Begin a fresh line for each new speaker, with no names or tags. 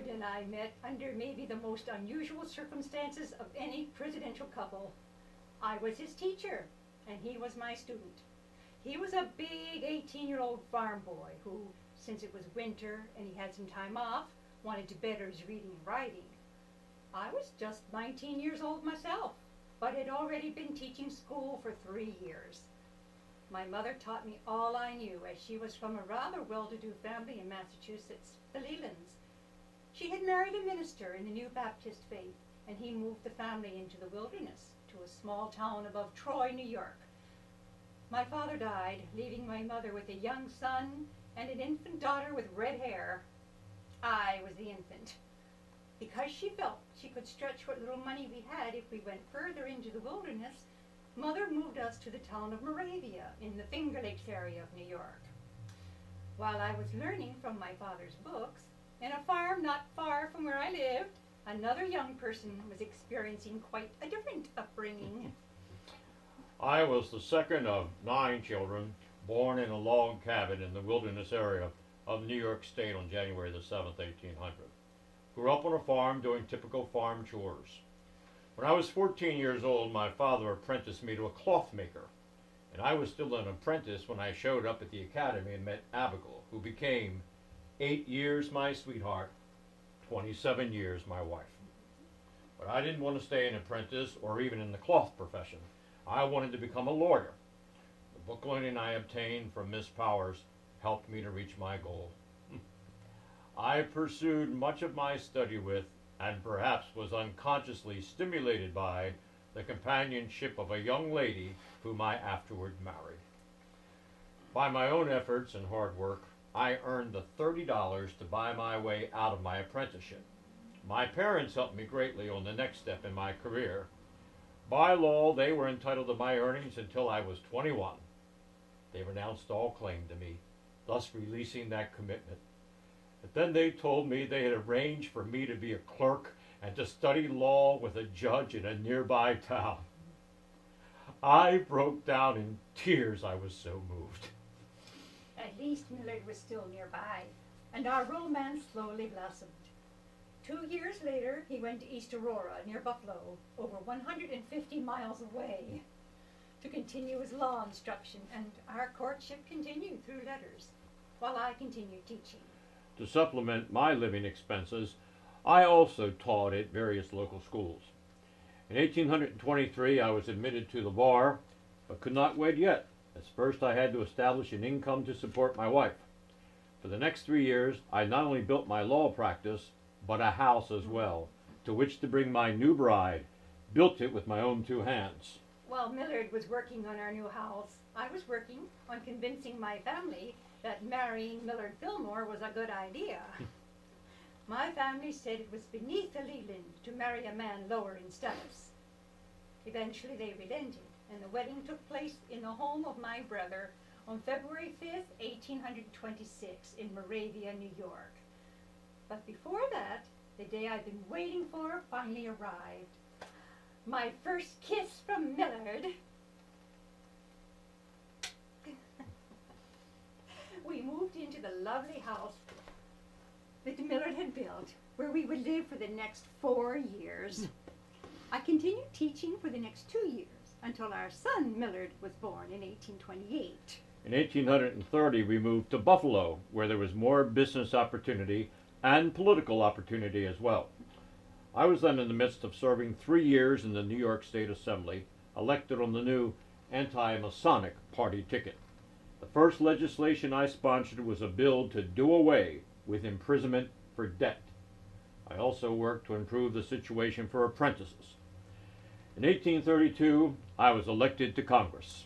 Millard and I met under maybe the most unusual circumstances of any presidential couple. I was his teacher, and he was my student. He was a big 18-year-old farm boy who, since it was winter and he had some time off, wanted to better his reading and writing. I was just 19 years old myself, but had already been teaching school for 3 years. My mother taught me all I knew, as she was from a rather well-to-do family in Massachusetts, the Lelands. She had married a minister in the New Baptist faith, and he moved the family into the wilderness, to a small town above Troy, New York. My father died, leaving my mother with a young son and an infant daughter with red hair. I was the infant. Because she felt she could stretch what little money we had if we went further into the wilderness, Mother moved us to the town of Moravia in the Finger Lakes area of New York. While I was learning from my father's books, in a farm not far from where I lived, another young person was experiencing quite a different upbringing.
I was the second of 9 children born in a log cabin in the wilderness area of New York State on January the 7th, 1800. Grew up on a farm doing typical farm chores. When I was 14 years old, my father apprenticed me to a cloth maker, and I was still an apprentice when I showed up at the academy and met Abigail, who became 8 years my sweetheart, 27 years my wife. But I didn't want to stay an apprentice or even in the cloth profession. I wanted to become a lawyer. The book learning I obtained from Miss Powers helped me to reach my goal. I pursued much of my study with, and perhaps was unconsciously stimulated by, the companionship of a young lady whom I afterward married. By my own efforts and hard work, I earned the $30 to buy my way out of my apprenticeship. My parents helped me greatly on the next step in my career. By law, they were entitled to my earnings until I was 21. They renounced all claim to me, thus releasing that commitment. But then they told me they had arranged for me to be a clerk and to study law with a judge in a nearby town. I broke down in tears. I was so moved.
At least Millard was still nearby, and our romance slowly blossomed. 2 years later, he went to East Aurora, near Buffalo, over 150 miles away, to continue his law instruction, and our courtship continued through letters, while I continued teaching.
To supplement my living expenses, I also taught at various local schools. In 1823, I was admitted to the bar, but could not wed yet, as first I had to establish an income to support my wife. For the next 3 years, I not only built my law practice, but a house as well, to which to bring my new bride, built it with my own 2 hands.
While Millard was working on our new house, I was working on convincing my family that marrying Millard Fillmore was a good idea. My family said it was beneath a Leland to marry a man lower in status. Eventually they relented, and the wedding took place in the home of my brother on February 5th, 1826 in Moravia, New York. But before that, the day I've been waiting for finally arrived. My first kiss from Millard. We moved into the lovely house that Millard had built, where we would live for the next 4 years. I continued teaching for the next 2 years, until our son Millard was born in 1828.
In 1830, we moved to Buffalo, where there was more business opportunity and political opportunity as well. I was then in the midst of serving 3 years in the New York State Assembly, elected on the new anti-Masonic party ticket. The first legislation I sponsored was a bill to do away with imprisonment for debt. I also worked to improve the situation for apprentices. In 1832, I was elected to Congress.